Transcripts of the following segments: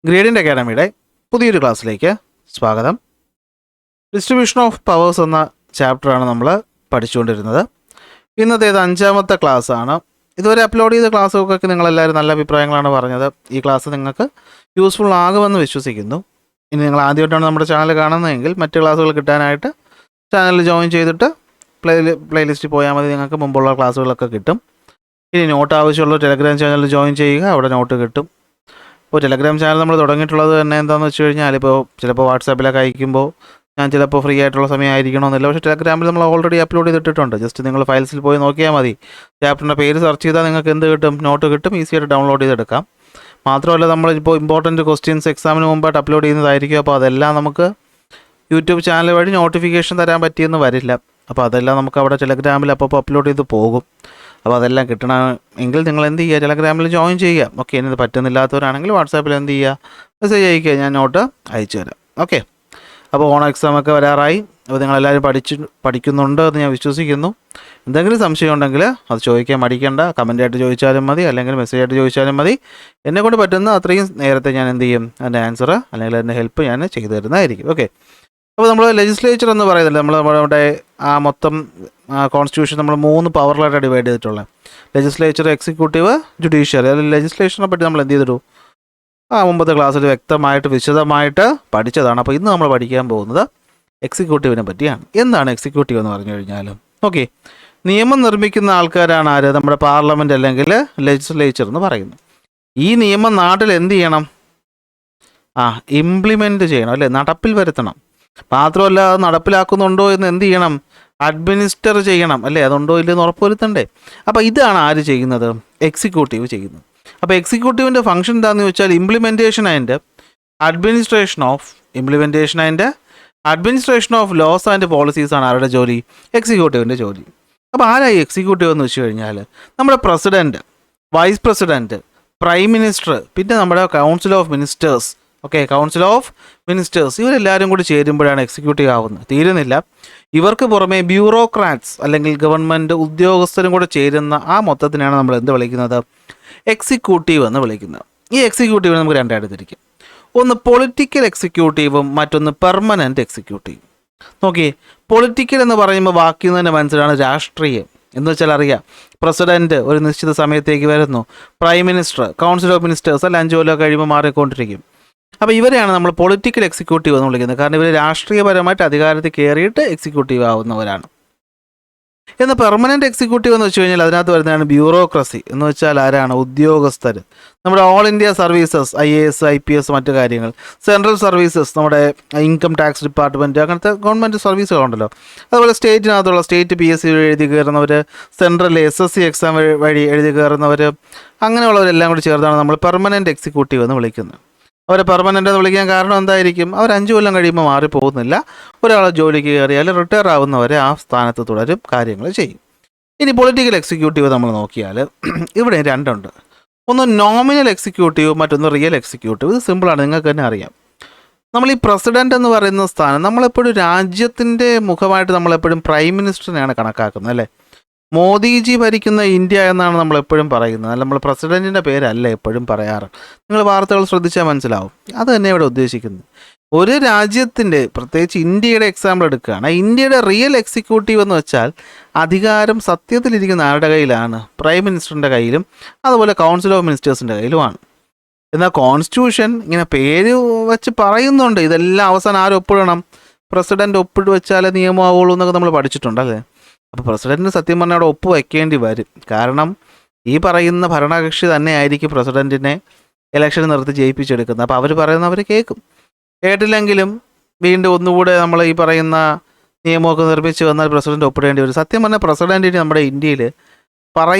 Gradient അക്കാഡമിയുടെ പുതിയൊരു ക്ലാസ്സിലേക്ക് സ്വാഗതം. ഡിസ്ട്രിബ്യൂഷൻ ഓഫ് പവേഴ്സ് എന്ന ചാപ്റ്ററാണ് നമ്മൾ പഠിച്ചുകൊണ്ടിരുന്നത്. ഇന്നത്തേത് 5ാമത്തെ ക്ലാസ്സാണ്. ഇതുവരെ അപ്ലോഡ് ചെയ്ത ക്ലാസ്സുകൾക്കൊക്കെ നിങ്ങളെല്ലാവരും നല്ല അഭിപ്രായങ്ങളാണ് പറഞ്ഞത്. ഈ ക്ലാസ് നിങ്ങൾക്ക് യൂസ്ഫുൾ ആകുമെന്ന് വിശ്വസിക്കുന്നു. ഇനി നിങ്ങൾ ആദ്യമായിട്ടാണ് നമ്മുടെ ചാനൽ കാണുന്നതെങ്കിൽ മറ്റ് ക്ലാസ്സുകൾ കിട്ടാനായിട്ട് ചാനൽ ജോയിൻ ചെയ്തിട്ട് പ്ലേലിസ്റ്റിൽ പോയാൽ മതി. നിങ്ങൾക്ക് മുമ്പുള്ള ക്ലാസ്സുകളൊക്കെ കിട്ടും. ഇനി നോട്ട് ആവശ്യമുള്ള ടെലഗ്രാം ചാനൽ ജോയിൻ ചെയ്യുക, അവിടെ നോട്ട് കിട്ടും. ഇപ്പോൾ ടെലഗ്രാം ചാനൽ നമ്മൾ തുടങ്ങിയിട്ടുള്ളത് തന്നെ എന്താണെന്ന് വെച്ച് കഴിഞ്ഞാൽ, ഇപ്പോൾ ചിലപ്പോൾ വാട്സാപ്പിലൊക്കെ അയക്കുമ്പോൾ ഞാൻ ചിലപ്പോൾ ഫ്രീ ആയിട്ടുള്ള സമയമായിരിക്കണമെന്നില്ല. പക്ഷേ ടെലഗ്രാമിൽ നമ്മൾ ഓൾറെഡി അപ്ലോഡ് ചെയ്തിട്ടുണ്ട്. ജസ്റ്റ് നിങ്ങൾ ഫയൽസിൽ പോയി നോക്കിയാൽ മതി. ചാപ്റ്ററിൻ്റെ പേര് സെർച്ച് ചെയ്താൽ നിങ്ങൾക്ക് എന്ത് കിട്ടും? നോട്ട് കിട്ടും. ഈസിയായിട്ട് ഡൗൺലോഡ് ചെയ്തെടുക്കാം. മാത്രമല്ല, നമ്മളിപ്പോൾ ഇമ്പോർട്ടൻറ്റ് ക്വസ്റ്റ്യൻസ് എക്സാമിന് മുമ്പായിട്ട് അപ്ലോഡ് ചെയ്യുന്നതായിരിക്കും. അപ്പോൾ അതെല്ലാം നമുക്ക് യൂട്യൂബ് ചാനൽ വഴി നോട്ടിഫിക്കേഷൻ തരാൻ പറ്റിയെന്ന് വരില്ല. അപ്പോൾ അതെല്ലാം നമുക്ക് അവിടെ ടെലഗ്രാമിൽ അപ്പോൾ അപ്ലോഡ് ചെയ്ത് പോകും. അപ്പോൾ അതെല്ലാം കിട്ടണമെങ്കിൽ നിങ്ങൾ എന്ത് ചെയ്യുക? ടെലഗ്രാമിൽ ജോയിൻ ചെയ്യുക. ഓക്കെ, ഇനി ഇത് പറ്റുന്നില്ലാത്തവരാണെങ്കിൽ വാട്സാപ്പിൽ എന്ത് ചെയ്യുക? മെസ്സേജ് അയക്കുക, ഞാൻ നോട്ട് അയച്ചു തരാം. ഓക്കെ, അപ്പോൾ ഓണം എക്സാമൊക്കെ വരാറായി. അപ്പോൾ നിങ്ങളെല്ലാവരും പഠിക്കുന്നുണ്ട് എന്ന് ഞാൻ വിശ്വസിക്കുന്നു. എന്തെങ്കിലും സംശയം ഉണ്ടെങ്കിൽ അത് ചോദിക്കാൻ മടിക്കേണ്ട. കമൻ്റായിട്ട് ചോദിച്ചാലും മതി, അല്ലെങ്കിൽ മെസ്സേജായിട്ട് ചോദിച്ചാലും മതി. എന്നെക്കൊണ്ട് പറ്റുന്ന അത്രയും നേരത്തെ ഞാൻ എന്ത് ചെയ്യും? അതിൻ്റെ ആൻസർ അല്ലെങ്കിൽ അതിൻ്റെ ഹെൽപ്പ് ഞാൻ ചെയ്തു തരുന്നതായിരിക്കും. ഓക്കെ, അപ്പോൾ നമ്മൾ ലെജിസ്ലേച്ചർ എന്ന് പറയുന്നില്ല, നമ്മുടെ ആ മൊത്തം കോൺസ്റ്റിറ്റ്യൂഷൻ നമ്മൾ 3 പവറിലായിട്ട് ഡിവൈഡ് ചെയ്തിട്ടുള്ളത്. Legislature, executive, judiciary. അതിൽ ലെജിസ്ലേഷനെ പറ്റി നമ്മൾ എന്ത് ചെയ്തിട്ടു? മുമ്പത്തെ ക്ലാസ്സിൽ വ്യക്തമായിട്ട് വിശദമായിട്ട് പഠിച്ചതാണ്. അപ്പോൾ ഇന്ന് നമ്മൾ പഠിക്കാൻ പോകുന്നത് എക്സിക്യൂട്ടീവിനെ പറ്റിയാണ്. എന്താണ് എക്സിക്യൂട്ടീവ് എന്ന് പറഞ്ഞു കഴിഞ്ഞാൽ, ഓക്കെ, നിയമം നിർമ്മിക്കുന്ന ആൾക്കാരാണ് ആര്? നമ്മുടെ പാർലമെൻറ്റ് അല്ലെങ്കിൽ ലെജിസ്ലേച്ചർ എന്ന് പറയുന്നത്. ഈ നിയമം നാട്ടിൽ എന്ത് ചെയ്യണം? ഇംപ്ലിമെൻറ്റ് ചെയ്യണം, അല്ലേ? നടപ്പിൽ വരുത്തണം. മാത്രമല്ല, അത് നടപ്പിലാക്കുന്നുണ്ടോ എന്ന് എന്ത് ചെയ്യണം? അഡ്മിനിസ്റ്റർ ചെയ്യണം, അല്ലേ? അതുണ്ടോ ഇല്ലെന്ന് ഉറപ്പുവരുത്തണ്ടേ? അപ്പോൾ ഇതാണ് ആര് ചെയ്യുന്നത്? എക്സിക്യൂട്ടീവ് ചെയ്യുന്നത്. അപ്പോൾ എക്സിക്യൂട്ടീവിൻ്റെ ഫംഗ്ഷൻ എന്താണെന്ന് ചോദിച്ചാൽ, implementation and administration of laws and policies ആണ് ആരുടെ ജോലി? എക്സിക്യൂട്ടീവിൻ്റെ ജോലി. അപ്പോൾ ആരായി എക്സിക്യൂട്ടീവ് എന്ന് വെച്ച് കഴിഞ്ഞാൽ, നമ്മുടെ president, vice president, prime minister, പിന്നെ നമ്മുടെ council of ministers. Okay, council of ministers, ഇവരെല്ലാവരും കൂടി ചേരുമ്പോഴാണ് എക്സിക്യൂട്ടീവ് ആവുന്നത്. തീരുന്നില്ല, ഇവർക്ക് പുറമെ ബ്യൂറോക്രാറ്റ്സ് അല്ലെങ്കിൽ ഗവൺമെൻറ് ഉദ്യോഗസ്ഥരും കൂടെ ചേരുന്ന ആ മൊത്തത്തിനാണ് നമ്മൾ എന്ത് വിളിക്കുന്നത്? എക്സിക്യൂട്ടീവ് എന്ന് വിളിക്കുന്നത്. ഈ എക്സിക്യൂട്ടീവിനെ നമുക്ക് രണ്ടായിട്ട് തിരിക്കും. ഒന്ന് പൊളിറ്റിക്കൽ എക്സിക്യൂട്ടീവും മറ്റൊന്ന് പെർമനൻറ്റ് എക്സിക്യൂട്ടീവ്. നോക്കിയേ, പൊളിറ്റിക്കൽ എന്ന് പറയുമ്പോൾ ബാക്കി തന്നെ മനസ്സിലാണ് രാഷ്ട്രീയം എന്ന് വെച്ചാൽ അറിയാം. പ്രസിഡൻറ്റ് ഒരു നിശ്ചിത സമയത്തേക്ക് വരുന്നു. Prime minister, council of ministers അല്ല 5 കൊല്ലം കഴിയുമ്പോൾ മാറിക്കൊണ്ടിരിക്കും. അപ്പോൾ ഇവരെയാണ് നമ്മൾ പൊളിറ്റിക്കൽ എക്സിക്യൂട്ടീവ് എന്ന് വിളിക്കുന്നത്. കാരണം ഇവർ രാഷ്ട്രീയപരമായിട്ട് അധികാരത്തിൽ കയറിയിട്ട് എക്സിക്യൂട്ടീവ് ആവുന്നവരാണ്. എന്നാൽ പെർമനൻറ്റ് എക്സിക്യൂട്ടീവ് എന്ന് വെച്ച് കഴിഞ്ഞാൽ അതിനകത്ത് വരുന്നതാണ് ബ്യൂറോക്രസി. എന്ന് വെച്ചാൽ ആരാണ്? ഉദ്യോഗസ്ഥർ. നമ്മുടെ all India services, IAS, IPS, മറ്റു കാര്യങ്ങൾ. സെൻട്രൽ സർവീസസ്, നമ്മുടെ ഇൻകം ടാക്സ് ഡിപ്പാർട്ട്മെൻറ്റ്, അങ്ങനത്തെ ഗവൺമെൻറ് സർവീസുകളുണ്ടല്ലോ. അതുപോലെ സ്റ്റേറ്റിനകത്തുള്ള സ്റ്റേറ്റ് PSC എഴുതി കയറുന്നവർ, സെൻട്രൽ SSC എക്സാം വഴി എഴുതി കയറുന്നവർ, അങ്ങനെയുള്ളവരെല്ലാം കൂടി ചേർത്താണ് നമ്മൾ പെർമനൻറ്റ് എക്സിക്യൂട്ടീവ് എന്ന് വിളിക്കുന്നത്. അവരെ പെർമനൻ്റ് എന്ന് വിളിക്കാൻ കാരണം എന്തായിരിക്കും? അവർ 5 കൊല്ലം കഴിയുമ്പോൾ മാറിപ്പോകുന്നില്ല. ഒരാൾ ജോലിക്ക് കയറിയാൽ റിട്ടയർ ആവുന്നവരെ ആ സ്ഥാനത്ത് തുടരും, കാര്യങ്ങൾ ചെയ്യും. ഇനി പൊളിറ്റിക്കൽ എക്സിക്യൂട്ടീവ് നമ്മൾ നോക്കിയാൽ ഇവിടെ 2 ഉണ്ട്. ഒന്ന് നോമിനൽ എക്സിക്യൂട്ടീവ്, മറ്റൊന്ന് റിയൽ എക്സിക്യൂട്ടീവ്. ഇത് സിമ്പിളാണ്, നിങ്ങൾക്ക് തന്നെ അറിയാം. നമ്മൾ ഈ പ്രസിഡൻ്റ് എന്ന് പറയുന്ന സ്ഥാനം നമ്മളെപ്പോഴും രാജ്യത്തിൻ്റെ മുഖമായിട്ട് നമ്മളെപ്പോഴും പ്രൈം മിനിസ്റ്ററിനെയാണ് കണക്കാക്കുന്നത്, അല്ലേ? മോദിജി ഭരിക്കുന്ന ഇന്ത്യ എന്നാണ് നമ്മളെപ്പോഴും പറയുന്നത്. നമ്മൾ പ്രസിഡൻറ്റിൻ്റെ പേരല്ല എപ്പോഴും പറയാറ്. നിങ്ങൾ വാർത്തകൾ ശ്രദ്ധിച്ചാൽ മനസ്സിലാവും. അത് തന്നെ ഇവിടെ ഉദ്ദേശിക്കുന്നത്. ഒരു രാജ്യത്തിൻ്റെ, പ്രത്യേകിച്ച് ഇന്ത്യയുടെ എക്സാമ്പിൾ എടുക്കുകയാണ്. ഇന്ത്യയുടെ റിയൽ എക്സിക്യൂട്ടീവ് എന്ന് വെച്ചാൽ അധികാരം സത്യത്തിലിരിക്കുന്ന ആരുടെ കയ്യിലാണ്? പ്രൈം മിനിസ്റ്ററിൻ്റെ കയ്യിലും അതുപോലെ കൗൺസിൽ ഓഫ് മിനിസ്റ്റേഴ്സിൻ്റെ കയ്യിലുമാണ്. എന്നാൽ കോൺസ്റ്റിറ്റ്യൂഷൻ ഇങ്ങനെ പേര് വെച്ച് പറയുന്നുണ്ട്, ഇതെല്ലാം അവസാനം ആരും ഒപ്പിടണം? പ്രസിഡൻറ്റ് ഒപ്പിട്ട് വെച്ചാലേ നിയമമാവുള്ളൂ എന്നൊക്കെ നമ്മൾ പഠിച്ചിട്ടുണ്ടല്ലേ? അപ്പോൾ പ്രസിഡൻറ്റിന് സത്യം പറഞ്ഞാൽ അവിടെ ഒപ്പ് വയ്ക്കേണ്ടി വരും. കാരണം ഈ പറയുന്ന ഭരണകക്ഷി തന്നെ ആയിരിക്കും പ്രസിഡൻറ്റിനെ ഇലക്ഷൻ നിർത്തി ജയിപ്പിച്ചെടുക്കുന്നത്. അപ്പോൾ അവർ പറയുന്നവർ കേൾക്കും. കേട്ടില്ലെങ്കിലും വീണ്ടും ഒന്നുകൂടെ നമ്മൾ ഈ പറയുന്ന നിയമമൊക്കെ നിർമ്മിച്ച് വന്നാൽ പ്രസിഡൻറ്റ് ഒപ്പിടേണ്ടി വരും. സത്യം പറഞ്ഞാൽ പ്രസിഡൻറ്റിന് നമ്മുടെ ഇന്ത്യയിൽ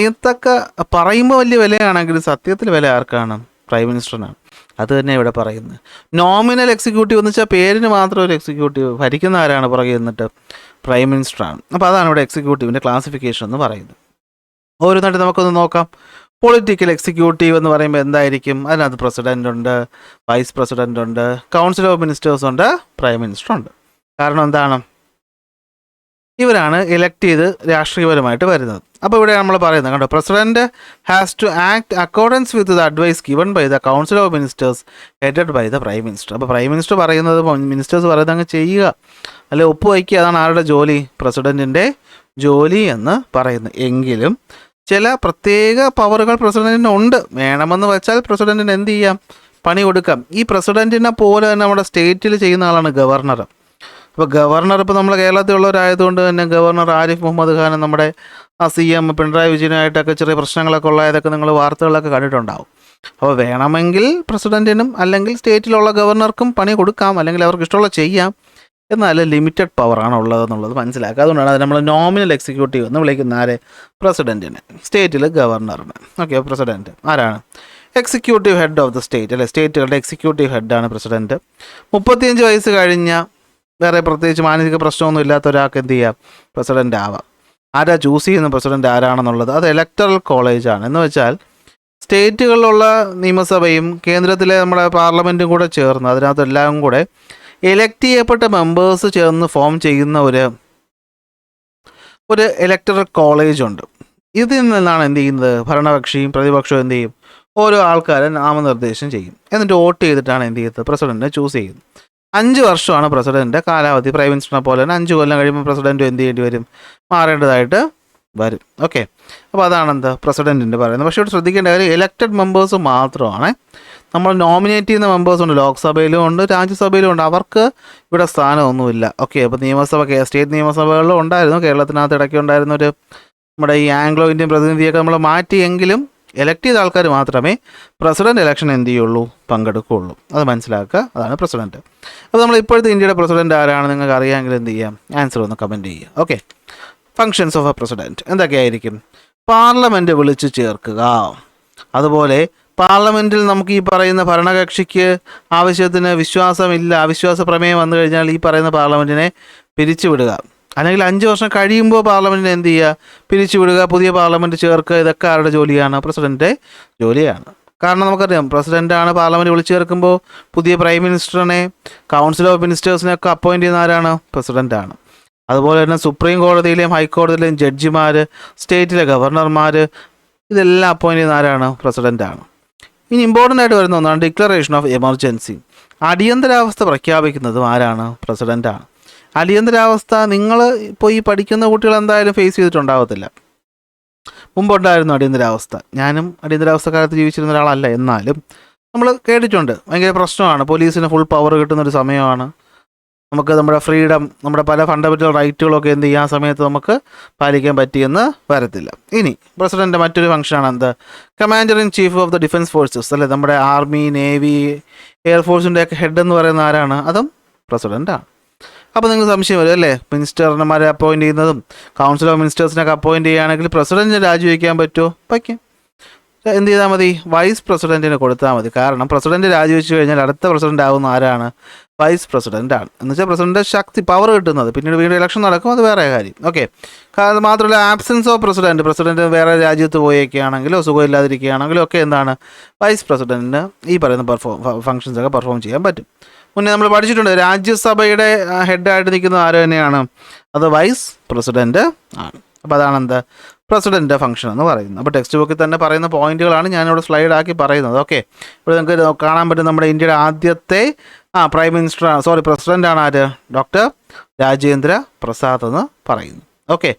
പറയുമ്പോൾ വലിയ വിലയാണെങ്കിലും സത്യത്തിൽ വില ആർക്കാണ്? പ്രൈം മിനിസ്റ്ററിനാണ്. അത് തന്നെ ഇവിടെ പറയുന്നത്. നോമിനൽ എക്സിക്യൂട്ടീവ് എന്ന് വെച്ചാൽ പേരിന് മാത്രം ഒരു എക്സിക്യൂട്ടീവ്, ഭരിക്കുന്ന ആരാണ് പുറകെ നിന്നിട്ട്? പ്രൈം മിനിസ്റ്ററാണ്. അപ്പോൾ അതാണ് ഇവിടെ എക്സിക്യൂട്ടീവിൻ്റെ ക്ലാസിഫിക്കേഷൻ എന്ന് പറയുന്നത്. ഓരോന്നായിട്ട് നമുക്കൊന്ന് നോക്കാം. പൊളിറ്റിക്കൽ എക്സിക്യൂട്ടീവ് എന്ന് പറയുമ്പോൾ എന്തായിരിക്കും? അതിനകത്ത് പ്രസിഡൻ്റ് ഉണ്ട്, വൈസ് പ്രസിഡൻ്റ് ഉണ്ട്, കൗൺസിൽ ഓഫ് മിനിസ്റ്റേഴ്സ് ഉണ്ട്, പ്രൈം മിനിസ്റ്റർ ഉണ്ട്. കാരണം എന്താണ്? ഇവരാണ് ഇലക്ട് ചെയ്ത് രാഷ്ട്രീയപരമായിട്ട് വരുന്നത്. അപ്പോൾ ഇവിടെ നമ്മൾ പറയുന്നത് കണ്ടോ, president has to act accordance with the advice given by the council of ministers headed by the prime minister. അപ്പോൾ പ്രൈം മിനിസ്റ്റർ പറയുന്നത് മിനിസ്റ്റേഴ്സ് പറയുന്നത് അങ്ങ് ചെയ്യുക, അല്ലെ ഒപ്പുവയ്ക്കുക. അതാണ് ആരുടെ ജോലി? പ്രസിഡന്റിൻ്റെ ജോലി എന്ന് പറയുന്നത്. എങ്കിലും ചില പ്രത്യേക പവറുകൾ പ്രസിഡന്റിന് ഉണ്ട്. വേണമെന്ന് വെച്ചാൽ പ്രസിഡന്റിന് എന്ത് ചെയ്യാം? പണി കൊടുക്കാം. ഈ പ്രസിഡന്റിനെ പോലെ തന്നെ നമ്മുടെ സ്റ്റേറ്റിൽ ചെയ്യുന്ന ആളാണ് ഗവർണർ. അപ്പോൾ ഗവർണർ ഇപ്പോൾ നമ്മൾ കേരളത്തിലുള്ളവരായതുകൊണ്ട് തന്നെ ഗവർണർ ആരിഫ് മുഹമ്മദ് ഖാൻ നമ്മുടെ CM പിണറായി വിജയനായിട്ടൊക്കെ ചെറിയ പ്രശ്നങ്ങളൊക്കെ ഉള്ളതൊക്കെ നിങ്ങൾ വാർത്തകളിലൊക്കെ കണ്ടിട്ടുണ്ടാവും. അപ്പോൾ വേണമെങ്കിൽ പ്രസിഡന്റിനും അല്ലെങ്കിൽ സ്റ്റേറ്റിലുള്ള ഗവർണർക്കും പണി കൊടുക്കാം, അല്ലെങ്കിൽ അവർക്ക് ഇഷ്ടമുള്ള ചെയ്യാം. എന്നാൽ ലിമിറ്റഡ് പവറാണ് ഉള്ളതെന്നുള്ളത് മനസ്സിലാക്കുക. അതുകൊണ്ടാണ് അത് നമ്മൾ നോമിനൽ എക്സിക്യൂട്ടീവ് എന്ന് വിളിക്കുന്ന ആരെ? പ്രസിഡന്റിനെ. സ്റ്റേറ്റിൽ ഗവർണറിന്. ഓക്കെ, പ്രസിഡന്റ് ആരാണ്? Executive head of the state, അല്ലെ? സ്റ്റേറ്റുകളുടെ എക്സിക്യൂട്ടീവ് ഹെഡാണ് പ്രസിഡന്റ്. 35 വയസ്സ് കഴിഞ്ഞ വേറെ പ്രത്യേകിച്ച് മാനസിക പ്രശ്നമൊന്നും ഇല്ലാത്ത ഒരാൾക്ക് എന്ത് ചെയ്യാം? പ്രസിഡന്റ് ആവാം. ആരാ ചൂസ് ചെയ്യുന്ന പ്രസിഡന്റ് ആരാണെന്നുള്ളത്? അത് ഇലക്ടറൽ കോളേജാണ്. എന്ന് വെച്ചാൽ സ്റ്റേറ്റുകളിലുള്ള നിയമസഭയും കേന്ദ്രത്തിലെ നമ്മുടെ പാർലമെൻറ്റും കൂടെ ചേർന്ന് അതിനകത്തെല്ലാം കൂടെ എലക്ട് ചെയ്യപ്പെട്ട മെമ്പേഴ്സ് ചേർന്ന് ഫോം ചെയ്യുന്ന ഒരു ഇലക്ടറൽ കോളേജ് ഉണ്ട്. ഇതിൽ നിന്നാണ് എന്ത് ചെയ്യുന്നത്? ഭരണപക്ഷിയും പ്രതിപക്ഷവും എന്ത് ചെയ്യും? ഓരോ ആൾക്കാരെ നാമനിർദ്ദേശം ചെയ്യും. എന്നിട്ട് വോട്ട് ചെയ്തിട്ടാണ് എന്ത് ചെയ്യുന്നത്? പ്രസിഡന്റിനെ ചൂസ് ചെയ്യുന്നത്. 5 വർഷമാണ് പ്രസിഡന്റിൻ്റെ കാലാവധി. പ്രൈം മിനിസ്റ്ററിനെ പോലെ തന്നെ 5 കൊല്ലം കഴിയുമ്പോൾ പ്രസിഡന്റും എന്ത് ചെയ്യേണ്ടി വരും? മാറേണ്ടതായിട്ട് വരും. ഓക്കെ, അപ്പോൾ അതാണ് എന്താ പ്രസിഡന്റിൻ്റെ പറയുന്നത്. പക്ഷേ ഇവിടെ ശ്രദ്ധിക്കേണ്ട കാര്യം ഇലക്റ്റഡ് മെമ്പേഴ്സ് മാത്രമാണ്. നമ്മൾ നോമിനേറ്റ് ചെയ്യുന്ന മെമ്പേഴ്സ് ഉണ്ട്, ലോക്സഭയിലും ഉണ്ട് രാജ്യസഭയിലും ഉണ്ട്. അവർക്ക് ഇവിടെ സ്ഥാനമൊന്നുമില്ല. ഓക്കെ, അപ്പോൾ നിയമസഭ സ്റ്റേറ്റ് നിയമസഭകളിലും ഉണ്ടായിരുന്നു. കേരളത്തിനകത്ത് ഇടയ്ക്ക് ഉണ്ടായിരുന്ന നമ്മുടെ ഈ ആംഗ്ലോ ഇന്ത്യൻ പ്രതിനിധിയൊക്കെ നമ്മൾ മാറ്റിയെങ്കിലും എലക്ട് ചെയ്ത ആൾക്കാർ മാത്രമേ പ്രസിഡന്റ് ഇലക്ഷൻ എന്ത് ചെയ്യുള്ളൂ? പങ്കെടുക്കുകയുള്ളൂ. അത് മനസ്സിലാക്കുക. അതാണ് പ്രസിഡന്റ്. അപ്പോൾ നമ്മൾ ഇപ്പോഴത്തെ ഇന്ത്യയുടെ പ്രസിഡന്റ് ആരാണ് നിങ്ങൾക്ക് അറിയാമെങ്കിൽ എന്ത് ചെയ്യാം? ആൻസർ ഒന്ന് കമൻറ്റ് ചെയ്യുക. Okay, functions of a president എന്തൊക്കെയായിരിക്കും? പാർലമെൻറ്റ് വിളിച്ചു ചേർക്കുക. അതുപോലെ പാർലമെൻറ്റിൽ നമുക്ക് ഈ പറയുന്ന ഭരണകക്ഷിക്ക് ആവശ്യത്തിന് അവിശ്വാസ പ്രമേയം വന്നു കഴിഞ്ഞാൽ ഈ പറയുന്ന പാർലമെൻറ്റിനെ പിരിച്ചുവിടുക. അല്ലെങ്കിൽ 5 വർഷം കഴിയുമ്പോൾ പാർലമെൻറ്റിനെ എന്ത് ചെയ്യുക? പിരിച്ചുവിടുക, പുതിയ പാർലമെൻറ്റ് ചേർക്കുക. ഇതൊക്കെ ആരുടെ ജോലിയാണ്? പ്രസിഡൻ്റെ ജോലിയാണ്. കാരണം നമുക്കറിയാം പ്രസിഡൻ്റാണ് പാർലമെൻറ്റ് വിളിച്ചു ചേർക്കുമ്പോൾ പുതിയ പ്രൈം മിനിസ്റ്ററിനെ കൗൺസിൽ ഓഫ് മിനിസ്റ്റേഴ്സിനെയൊക്കെ അപ്പോയിൻറ്റ് ചെയ്യുന്ന ആരാണ്? പ്രസിഡൻ്റാണ്. അതുപോലെ തന്നെ സുപ്രീം കോടതിയിലെയും ഹൈക്കോടതിയിലെയും ജഡ്ജിമാർ, സ്റ്റേറ്റിലെ ഗവർണർമാർ, ഇതെല്ലാം അപ്പോയിൻറ്റ് ചെയ്യുന്ന ആരാണ്? പ്രസിഡൻ്റാണ്. ഇനി ഇമ്പോർട്ടൻ്റ് ആയിട്ട് വരുന്ന ഒന്നാണ് ഡിക്ലറേഷൻ ഓഫ് എമർജൻസി. അടിയന്തരാവസ്ഥ പ്രഖ്യാപിക്കുന്നതും ആരാണ്? പ്രസിഡൻ്റാണ്. അടിയന്തരാവസ്ഥ നിങ്ങൾ ഇപ്പോൾ ഈ പഠിക്കുന്ന കുട്ടികൾ എന്തായാലും ഫേസ് ചെയ്തിട്ടുണ്ടാകത്തില്ല. മുമ്പുണ്ടായിരുന്നു അടിയന്തരാവസ്ഥ. ഞാനും അടിയന്തരാവസ്ഥ കാലത്ത് ജീവിച്ചിരുന്ന ഒരാളല്ല, എന്നാലും നമ്മൾ കേട്ടിട്ടുണ്ട്. ഭയങ്കര പ്രശ്നമാണ്. പോലീസിന് ഫുൾ പവർ കിട്ടുന്നൊരു സമയമാണ്. നമുക്ക് നമ്മുടെ ഫ്രീഡം, നമ്മുടെ പല ഫണ്ടമെൻ്റൽ റൈറ്റുകളൊക്കെ എന്ത് ചെയ്യും? ആ സമയത്ത് നമുക്ക് പാലിക്കാൻ പറ്റിയെന്ന് വരത്തില്ല. ഇനി പ്രസിഡൻ്റ് മറ്റൊരു ഫംഗ്ഷനാണ് എന്ത്? Commander in chief of the defence forces, അല്ലെ? നമ്മുടെ ആർമി, നേവി, എയർഫോഴ്സിൻ്റെ ഒക്കെ ഹെഡ് എന്ന് പറയുന്ന ആരാണ്? അതും പ്രസിഡൻ്റാണ്. അപ്പോൾ നിങ്ങൾക്ക് സംശയം വരും, അല്ലേ? മിനിസ്റ്റർമാരെ അപ്പോയിൻറ്റ് ചെയ്യുന്നതും കൗൺസിൽ ഓഫ് മിനിസ്റ്റേഴ്സിനൊക്കെ അപ്പോയിൻറ്റ് ചെയ്യുകയാണെങ്കിൽ പ്രസിഡന്റിന് രാജിവെക്കാൻ പറ്റുമോ? പറ്റും. എന്ത് ചെയ്താൽ മതി? വൈസ് പ്രസിഡന്റിന് കൊടുത്താൽ മതി. കാരണം പ്രസിഡന്റ് രാജിവെച്ച് കഴിഞ്ഞാൽ അടുത്ത പ്രസിഡന്റ് ആവുന്ന ആരാണ്? വൈസ് പ്രസിഡൻ്റാണ്. എന്ന് വെച്ചാൽ പ്രസിഡന്റ് ശക്തി, പവർ കിട്ടുന്നത്. പിന്നീട് വീണ്ടും ഇലക്ഷൻ നടക്കും, അത് വേറെ കാര്യം. ഓക്കെ, അത് മാത്രമല്ല ആബ്സെൻസ് ഓഫ് പ്രസിഡന്റ് വേറെ രാജ്യത്ത് പോയേക്കുകയാണെങ്കിലോ സുഖമില്ലാതിരിക്കുകയാണെങ്കിലോ ഒക്കെ എന്താണ്? വൈസ് പ്രസിഡന്റിന് ഈ പറയുന്ന ഫങ്ഷൻസ് ഒക്കെ പെർഫോം ചെയ്യാൻ പറ്റും. മുന്നേ നമ്മൾ പഠിച്ചിട്ടുണ്ട്, രാജ്യസഭയുടെ ഹെഡായിട്ട് നിൽക്കുന്ന ആര് തന്നെയാണ്? അത് വൈസ് പ്രസിഡന്റ് ആണ്. അപ്പോൾ അതാണ് എന്താ പ്രസിഡന്റ് ഫംഗ്ഷൻ എന്ന് പറയുന്നത്. അപ്പോൾ ടെക്സ്റ്റ് ബുക്കിൽ തന്നെ പറയുന്ന പോയിന്റുകളാണ് ഞാനിവിടെ സ്ലൈഡാക്കി പറയുന്നത്. ഓക്കെ, ഇവിടെ നിങ്ങൾക്ക് കാണാൻ പറ്റും നമ്മുടെ ഇന്ത്യയുടെ ആദ്യത്തെ പ്രസിഡൻ്റാണ് ആര്? ഡോക്ടർ രാജേന്ദ്ര പ്രസാദ് എന്ന് പറയുന്നു. ഓക്കെ,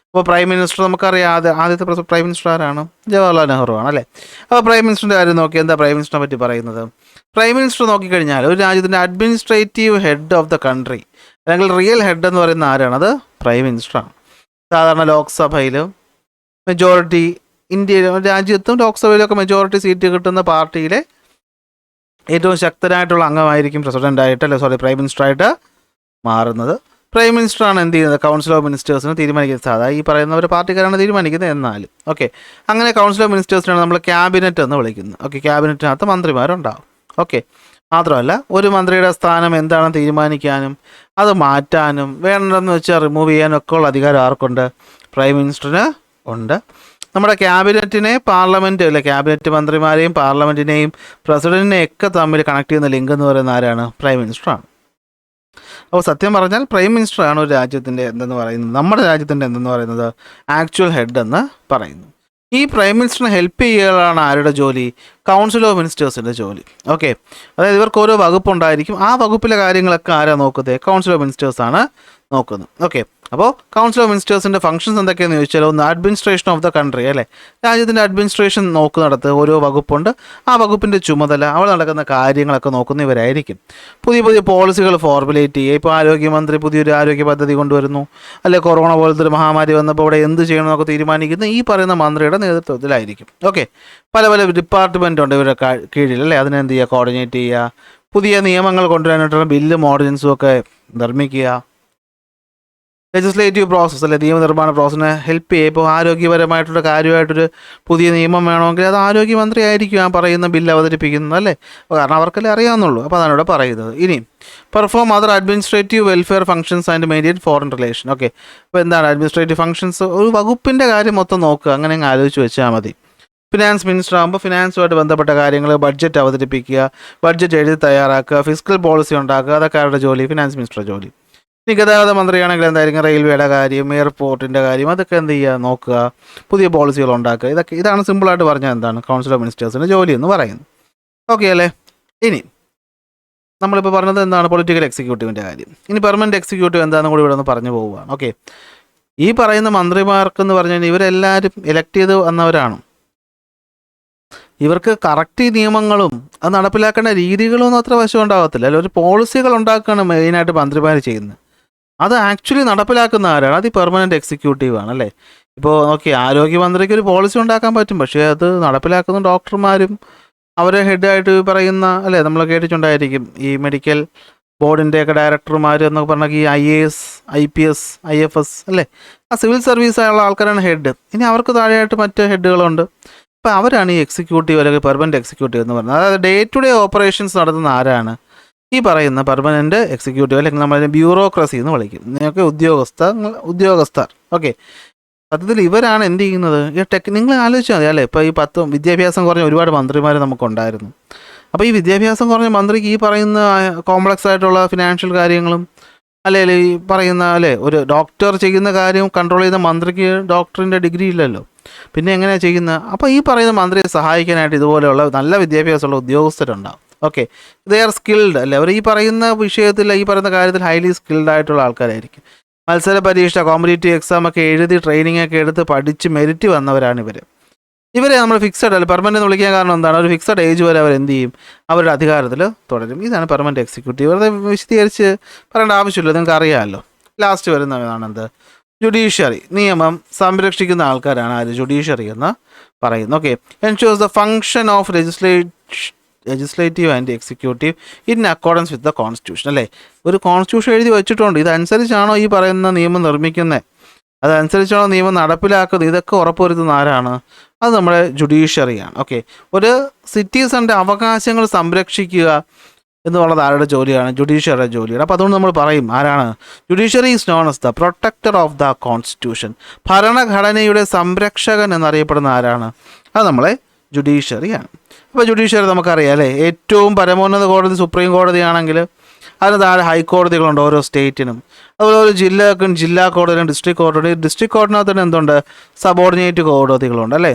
അപ്പോൾ പ്രൈം മിനിസ്റ്റർ നമുക്കറിയാം, ആദ്യത്തെ പ്രൈം മിനിസ്റ്റർ ആരാണ്? ജവഹർലാൽ നെഹ്റു ആണ്, അല്ലേ? അപ്പോൾ പ്രൈം മിനിസ്റ്ററിൻ്റെ കാര്യം നോക്കി, എന്താ പ്രൈം മിനിസ്റ്ററിനെ പറ്റി പറയുന്നത്? പ്രൈം മിനിസ്റ്റർ നോക്കിക്കഴിഞ്ഞാൽ ഒരു രാജ്യത്തിൻ്റെ administrative head of the country, അല്ലെങ്കിൽ റിയൽ ഹെഡ് എന്ന് പറയുന്ന ആരാണ്? അത് പ്രൈം മിനിസ്റ്ററാണ്. സാധാരണ ലോക്സഭയിൽ മെജോറിറ്റി, രാജ്യത്തും ലോക്സഭയിലൊക്കെ മെജോറിറ്റി സീറ്റ് കിട്ടുന്ന പാർട്ടിയിലെ ഏറ്റവും ശക്തനായിട്ടുള്ള അംഗമായിരിക്കും പ്രൈം മിനിസ്റ്ററായിട്ട് മാറുന്നത്. പ്രൈം മിനിസ്റ്ററാണ് എന്ത് ചെയ്യുന്നത്? കൗൺസിൽ ഓഫ് മിനിസ്റ്റേഴ്സിന് തീരുമാനിക്കുന്നത്. സാധാരണ ഈ പറയുന്ന ഒരു പാർട്ടിക്കാരാണ് തീരുമാനിക്കുന്നത്. എന്നാലും ഓക്കെ, അങ്ങനെ കൗൺസിൽ ഓഫ് മിനിസ്റ്റേഴ്സിനാണ് നമ്മൾ ക്യാബിനറ്റ് എന്ന് വിളിക്കുന്നത്. ഓക്കെ, ക്യാബിനറ്റിനകത്ത് മന്ത്രിമാരുണ്ടാവും. ഓക്കെ, മാത്രമല്ല ഒരു മന്ത്രിയുടെ സ്ഥാനം എന്താണെന്ന് തീരുമാനിക്കാനും അത് മാറ്റാനും വേണ്ടെന്ന് വെച്ചാൽ റിമൂവ് ചെയ്യാനും ഒക്കെ ഉള്ള അധികാരം ആർക്കുണ്ട്? പ്രൈം മിനിസ്റ്ററിന് ഉണ്ട്. നമ്മുടെ ക്യാബിനറ്റിനെ ക്യാബിനറ്റ് മന്ത്രിമാരെയും പാർലമെൻറ്റിനെയും പ്രസിഡന്റിനെയും ഒക്കെ തമ്മിൽ കണക്ട് ചെയ്യുന്ന ലിങ്ക് എന്ന് പറയുന്ന ആരാണ്? പ്രൈം മിനിസ്റ്ററാണ്. അപ്പോൾ സത്യം പറഞ്ഞാൽ പ്രൈം മിനിസ്റ്ററാണ് ഒരു രാജ്യത്തിൻ്റെ എന്തെന്ന് പറയുന്നത്, നമ്മുടെ രാജ്യത്തിൻ്റെ എന്തെന്ന് പറയുന്നത് ആക്ച്വൽ ഹെഡ് എന്ന് പറയുന്നു. ഈ പ്രൈം മിനിസ്റ്ററിനെ ഹെൽപ്പ് ചെയ്യുകയാണ് ആരുടെ ജോലി? കൗൺസിൽ ഓഫ് മിനിസ്റ്റേഴ്സിൻ്റെ ജോലി. ഓക്കെ, അതായത് ഇവർക്ക് ഓരോ വകുപ്പുണ്ടായിരിക്കും. ആ വകുപ്പിലെ കാര്യങ്ങളൊക്കെ ആരാണ് നോക്കുന്നത്? കൗൺസിൽ ഓഫ് മിനിസ്റ്റേഴ്സാണ് നോക്കുന്നത്. ഓക്കെ, അപ്പോൾ കൗൺസിൽ ഓഫ് മിനിസ്റ്റേഴ്സിൻ്റെ ഫംഗ്ഷൻസ് എന്തൊക്കെയാണെന്ന് ചോദിച്ചാൽ, ഒന്ന് അഡ്മിനിസ്ട്രേഷൻ ഓഫ് ദ കൺട്രി, അല്ലേ, രാജ്യത്തിൻ്റെ അഡ്മിനിസ്ട്രേഷൻ നോക്കുന്നിടത്ത് ഓരോ വകുപ്പുണ്ട്. ആ വകുപ്പിൻ്റെ ചുമതല, അവിടെ നടക്കുന്ന കാര്യങ്ങളൊക്കെ നോക്കുന്നവരായിരിക്കും. പുതിയ പുതിയ പോളിസികൾ ഫോർമുലേറ്റ് ചെയ്യുക. ഇപ്പോൾ ആരോഗ്യമന്ത്രി പുതിയൊരു ആരോഗ്യ പദ്ധതി കൊണ്ടുവരുന്നു, അല്ലെ കൊറോണ പോലത്തെ ഒരു മഹാമാരി വന്നപ്പോൾ ഇവിടെ എന്ത് ചെയ്യണമെന്നൊക്കെ തീരുമാനിക്കുന്ന ഈ പറയുന്ന മന്ത്രിയുടെ നേതൃത്വത്തിലായിരിക്കും. ഓക്കെ, പല പല ഡിപ്പാർട്ട്മെൻ്റ് ഉണ്ട് ഇവരുടെ കീഴിൽ, അല്ലേ, അതിനെന്ത് ചെയ്യുക? കോർഡിനേറ്റ് ചെയ്യുക. പുതിയ നിയമങ്ങൾ കൊണ്ടുവരാനായിട്ടുള്ള ബില്ലും ഓർഡിനൻസും ഒക്കെ നിർമ്മിക്കുക. ലെജിസ്ലേറ്റീവ് പ്രോസസ്സ്, അല്ലെ, നിയമനിർമ്മാണ പ്രോസസ്സിനെ ഹെൽപ്പ് ചെയ്യുക. ഇപ്പോൾ ആരോഗ്യപരമായിട്ടുള്ള കാര്യമായിട്ടൊരു പുതിയ നിയമം വേണമെങ്കിൽ അത് ആരോഗ്യമന്ത്രി ആയിരിക്കും ആ പറയുന്ന ബില്ല് അവതരിപ്പിക്കുന്നത്, അല്ലേ, കാരണം അവർക്കല്ലേ അറിയാവുന്നുള്ളൂ. അപ്പോൾ അതാണ് ഇവിടെ പറയുന്നത്. ഇനി perform other administrative welfare functions and maintain foreign relation. Okay, അപ്പോൾ എന്താണ് അഡ്മിനിസ്ട്രേറ്റീവ് ഫംഗ്ഷൻസ്? ഒരു വകുപ്പിൻ്റെ കാര്യം മൊത്തം നോക്കുക, അങ്ങനെ അങ്ങ് ആലോചിച്ച് വെച്ചാൽ മതി. ഫിനാൻസ് മിനിസ്റ്റർ ആകുമ്പോൾ ഫിനാൻസുമായിട്ട് ബന്ധപ്പെട്ട കാര്യങ്ങൾ, ബഡ്ജറ്റ് അവതരിപ്പിക്കുക, ബഡ്ജറ്റ് എഴുതി തയ്യാറാക്കുക, ഫിസിക്കൽ പോളിസി ഉണ്ടാക്കുക, അതൊക്കെ ആരുടെ ജോലി? ഫിനാൻസ് മിനിസ്റ്ററുടെ ജോലി. ഇനി ഗതാഗത മന്ത്രിയാണെങ്കിൽ എന്തായിരിക്കും? റെയിൽവേയുടെ കാര്യം, എയർപോർട്ടിൻ്റെ കാര്യം, അതൊക്കെ എന്ത് ചെയ്യുക? നോക്കുക, പുതിയ പോളിസികൾ ഉണ്ടാക്കുക. ഇതാണ് സിമ്പിളായിട്ട് പറഞ്ഞാൽ എന്താണ് കൗൺസിൽ ഓഫ് മിനിസ്റ്റേഴ്സിൻ്റെ ജോലി എന്ന് പറയുന്നത്. ഓക്കെ അല്ലേ? ഇനി നമ്മളിപ്പോൾ പറഞ്ഞത് എന്താണ്? പൊളിറ്റിക്കൽ എക്സിക്യൂട്ടീവിൻ്റെ കാര്യം. ഇനി പെർമനൻറ്റ് എക്സിക്യൂട്ടീവ് എന്താണെന്ന് കൂടി ഇവിടെ ഒന്ന് പറഞ്ഞു പോവുകയാണ്. ഓക്കെ, ഈ പറയുന്ന മന്ത്രിമാർക്കെന്ന് പറഞ്ഞു കഴിഞ്ഞാൽ ഇവരെല്ലാവരും ഇലക്ട് ചെയ്ത് വന്നവരാണ്. ഇവർക്ക് കറക്റ്റ് നിയമങ്ങളും അത് നടപ്പിലാക്കേണ്ട രീതികളൊന്നും അത്ര വശം ഉണ്ടാകത്തില്ല. അല്ല, ഒരു പോളിസികൾ ഉണ്ടാക്കുകയാണ് മെയിനായിട്ട് മന്ത്രിമാർ ചെയ്യുന്നത്. അത് ആക്ച്വലി നടപ്പിലാക്കുന്ന ആരാണ്? അത് ഈ പെർമനൻറ്റ് എക്സിക്യൂട്ടീവ് ആണ്, അല്ലേ. ഇപ്പോൾ നോക്കി, ആരോഗ്യമന്ത്രിക്ക് ഒരു പോളിസി ഉണ്ടാക്കാൻ പറ്റും, പക്ഷേ അത് നടപ്പിലാക്കുന്ന ഡോക്ടർമാരും അവരെ ഹെഡായിട്ട് പറയുന്ന, അല്ലേ, നമ്മൾ കേട്ടിട്ടുണ്ടായിരിക്കും ഈ മെഡിക്കൽ ബോർഡിൻ്റെയൊക്കെ ഡയറക്ടർമാർ എന്നൊക്കെ പറഞ്ഞാൽ ഈ IAS, IPS, IFS, അല്ലേ, ആ സിവിൽ സർവീസായുള്ള ആൾക്കാരാണ് ഹെഡ്. ഇനി അവർക്ക് താഴെയായിട്ട് മറ്റ് ഹെഡുകളുണ്ട്. അപ്പോൾ അവരാണ് ഈ എക്സിക്യൂട്ടീവ് അല്ലെങ്കിൽ പെർമനൻറ്റ് എക്സിക്യൂട്ടീവ് എന്ന് പറയുന്നത്. അതായത് ഡേ ടു ഡേ ഓപ്പറേഷൻസ് നടത്തുന്ന ആരാണ്? ഈ പറയുന്ന പെർമനൻറ്റ് എക്സിക്യൂട്ടീവ്, അല്ലെങ്കിൽ നമ്മൾ ബ്യൂറോക്രസി എന്ന് വിളിക്കും. നിങ്ങൾക്ക് ഉദ്യോഗസ്ഥർ. ഓക്കെ, സത്യത്തിൽ ഇവരാണ് എന്ത് ചെയ്യുന്നത്? ഈ നിങ്ങൾ ആലോചിച്ചാൽ മതി, അല്ലേ, ഇപ്പോൾ ഈ വിദ്യാഭ്യാസം കുറഞ്ഞ ഒരുപാട് മന്ത്രിമാർ നമുക്കുണ്ടായിരുന്നു. അപ്പോൾ ഈ വിദ്യാഭ്യാസം കുറഞ്ഞ മന്ത്രിക്ക് ഈ പറയുന്ന കോംപ്ലക്സ് ആയിട്ടുള്ള ഫിനാൻഷ്യൽ കാര്യങ്ങളും, അല്ലെങ്കിൽ ഈ പറയുന്ന, അല്ലേ, ഒരു ഡോക്ടർ ചെയ്യുന്ന കാര്യം കൺട്രോൾ ചെയ്യുന്ന മന്ത്രിക്ക് ഡോക്ടറിൻ്റെ ഡിഗ്രി ഇല്ലല്ലോ, പിന്നെ എങ്ങനെയാണ് ചെയ്യുന്നത്? അപ്പോൾ ഈ പറയുന്ന മന്ത്രിയെ സഹായിക്കാനായിട്ട് ഇതുപോലെയുള്ള നല്ല വിദ്യാഭ്യാസമുള്ള ഉദ്യോഗസ്ഥരുണ്ടാവും. ഓക്കെ, ദേ ആർ സ്കിൽഡ്, അല്ലേ, അവർ ഈ പറയുന്ന വിഷയത്തിൽ, ഈ പറയുന്ന കാര്യത്തിൽ ഹൈലി സ്കിൽഡ് ആയിട്ടുള്ള ആൾക്കാരായിരിക്കും. മത്സര പരീക്ഷ, കോമ്പറ്റേറ്റീവ് എക്സാം ഒക്കെ എഴുതി ട്രെയിനിങ് ഒക്കെ എടുത്ത് പഠിച്ച് മെരിറ്റ് വന്നവരാണ് ഇവരെ നമ്മൾ ഫിക്സഡ്, അല്ല, പെർമനൻ്റ് എന്ന് വിളിക്കാൻ കാരണം എന്താണ്? ഒരു ഫിക്സഡ് ഏജ് വരെ അവർ എന്ത് ചെയ്യും? അവരുടെ അധികാരത്തിൽ തുടരും. ഇതാണ് പെർമനൻറ്റ് എക്സിക്യൂട്ടീവ്. വെറുതെ വിശദീകരിച്ച് പറയേണ്ട ആവശ്യമില്ല, നിങ്ങൾക്ക് അറിയാമല്ലോ. ലാസ്റ്റ് വരുന്നതാണ് എന്ത്? ജുഡീഷ്യറി. നിയമം സംരക്ഷിക്കുന്ന ആൾക്കാരാണ് ആര്? ജുഡീഷ്യറി എന്ന് പറയുന്നു. Okay, ensures the function of legislative and executive in accordance with the constitution, അല്ലേ, ഒരു കോൺസ്റ്റിറ്റ്യൂഷൻ എഴുതി വെച്ചിട്ടുണ്ട്. ഇതനുസരിച്ചാണോ ഈ പറയുന്ന നിയമം നിർമ്മിക്കുന്നത്? അതനുസരിച്ചാണോ നിയമം നടപ്പിലാക്കുന്നത്? ഇതൊക്കെ ഉറപ്പുവരുത്തുന്ന ആരാണ്? അത് നമ്മുടെ ജുഡീഷ്യറിയാണ്. ഓക്കെ, ഒരു സിറ്റിസൻ്റെ അവകാശങ്ങൾ സംരക്ഷിക്കുക എന്നുള്ളത് ആരുടെ ജോലിയാണ്? ജുഡീഷ്യറിയുടെ ജോലിയാണ്. അപ്പോൾ അതുകൊണ്ട് നമ്മൾ പറയും ആരാണ്? Judiciary is known as the protector of the constitution. ഭരണഘടനയുടെ സംരക്ഷകൻ എന്നറിയപ്പെടുന്ന ആരാണ്? അത് നമ്മളെ ജുഡീഷ്യറിയാണ്. അപ്പോൾ ജുഡീഷ്യറി നമുക്കറിയാം, അല്ലേ, ഏറ്റവും പരമോന്നത കോടതി സുപ്രീം കോടതിയാണെങ്കിൽ അതിന് താഴെ ഹൈക്കോടതികളുണ്ട് ഓരോ സ്റ്റേറ്റിനും. അതുപോലെ ഒരു ജില്ലക്കും ജില്ലാ കോടതിയും ഡിസ്ട്രിക്ട് കോടതിനകത്ത് തന്നെ എന്തുണ്ട്? സബോർഡിനേറ്റ് കോടതികളുണ്ട്, അല്ലേ,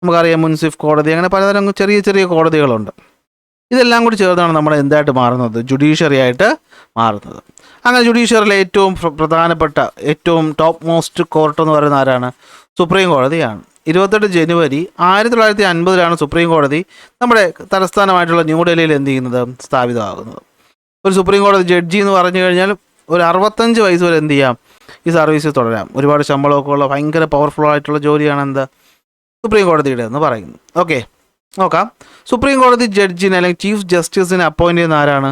നമുക്കറിയാം മുൻസിഫ് കോടതി, അങ്ങനെ പലതരം ചെറിയ ചെറിയ കോടതികളുണ്ട്. ഇതെല്ലാം കൂടി ചേർന്നാണ് നമ്മൾ എന്തായിട്ട് മാറുന്നത്? ജുഡീഷ്യറി ആയിട്ട് മാറുന്നത്. അങ്ങനെ ജുഡീഷ്യറിയിലെ ഏറ്റവും പ്രധാനപ്പെട്ട, ഏറ്റവും ടോപ്പ് മോസ്റ്റ് കോർട്ട് എന്ന് പറയുന്ന ആരാണ്? സുപ്രീം കോടതിയാണ്. 28 ജനുവരി 1950 സുപ്രീം കോടതി നമ്മുടെ തലസ്ഥാനമായിട്ടുള്ള ന്യൂഡൽഹിയിൽ എന്ത് ചെയ്യുന്നത്? സ്ഥാപിതമാകുന്നത്. ഒരു സുപ്രീം കോടതി ജഡ്ജി എന്ന് പറഞ്ഞു കഴിഞ്ഞാൽ ഒരു 65 വയസ്സ് വരെ എന്ത് ചെയ്യാം? ഈ സർവീസിൽ തുടരാം. ഒരുപാട് ശമ്പളമൊക്കെ ഉള്ള ഭയങ്കര പവർഫുൾ ആയിട്ടുള്ള ജോലിയാണ് എന്ത്? സുപ്രീം കോടതിയുടെ എന്ന് പറയുന്നത്. ഓക്കെ, നോക്കാം. സുപ്രീം കോടതി ജഡ്ജിനെ അല്ലെങ്കിൽ ചീഫ് ജസ്റ്റിസിനെ അപ്പോയിൻ്റ് ചെയ്യുന്ന ആരാണ്?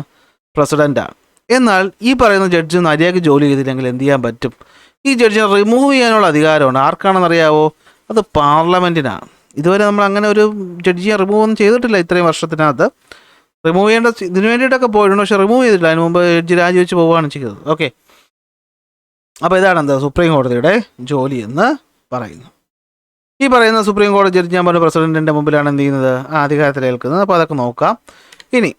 പ്രസിഡൻ്റാണ്. എന്നാൽ ഈ പറയുന്ന ജഡ്ജി മര്യാദയ്ക്ക് ജോലി ചെയ്തില്ലെങ്കിൽ എന്ത് ചെയ്യാൻ പറ്റും? ഈ ജഡ്ജിനെ റിമൂവ് ചെയ്യാനുള്ള അധികാരമുണ്ട്. ആർക്കാണെന്നറിയാവോ? അത് പാർലമെൻറ്റിനാണ്. ഇതുവരെ നമ്മൾ അങ്ങനെ ഒരു ജഡ്ജിയെ റിമൂവ് ഒന്നും ചെയ്തിട്ടില്ല ഇത്രയും വർഷത്തിനകത്ത്. റിമൂവ് ചെയ്യേണ്ട ഇതിന് വേണ്ടിയിട്ടൊക്കെ പോയിട്ടുണ്ട്, പക്ഷേ റിമൂവ് ചെയ്തിട്ടില്ല. അതിന് മുമ്പ് ജഡ്ജി രാജിവെച്ച് പോവുകയാണ് ചെയ്തത്. ഓക്കെ, അപ്പോൾ ഇതാണ് എന്താ സുപ്രീം കോടതിയുടെ ജോലി എന്ന് പറയുന്നു. ഈ പറയുന്ന സുപ്രീം കോടതി ജഡ്ജി ഞാൻ പറഞ്ഞ പ്രസിഡന്റിൻ്റെ മുമ്പിലാണ് എന്ത് ചെയ്യുന്നത്? ആ അധികാരത്തിലേൽക്കുന്നത്. അപ്പോൾ അതൊക്കെ നോക്കാം. ഇനി